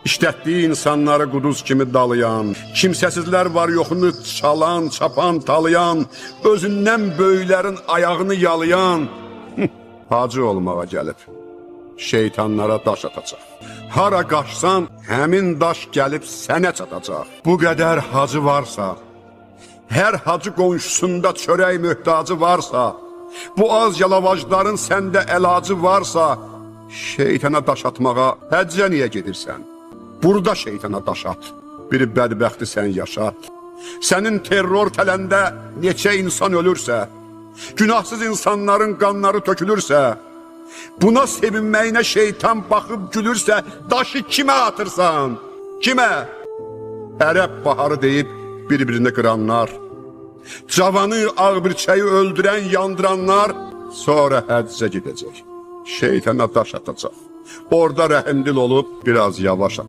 İşlətdiyi insanları quduz kimi dalayan, kimsəsizlər var yoxunu çalan, çapan, talayan, özündən böyüklərin ayağını yalayan hacı olmağa gəlib. Şeytanlara daş atacaq. Hara qaçsan, həmin daş gəlib sənə çatacaq. Bu qədər hacı varsa, hər hacı qonşusunda çörək möhtacı varsa, bu az yalavacların səndə əlacı varsa, şeytana daş atmağa həccə niyə gedirsən? Burada şeytana daş at, biri bədbəxti sən yaşat. Sənin terror tələndə neçə insan ölürsə, günahsız insanların qanları tökülürsə, buna sevinməyinə şeytan baxıb gülürsə, daşı kimə atırsan? Kimə? Ərəb baharı deyib bir-birini qıranlar, cavanı ağbirçəyi öldürən, yandıranlar sonra həccə gedəcək. Şeytana daş atacaq. Orada rəhimdil olub biraz yavaş at.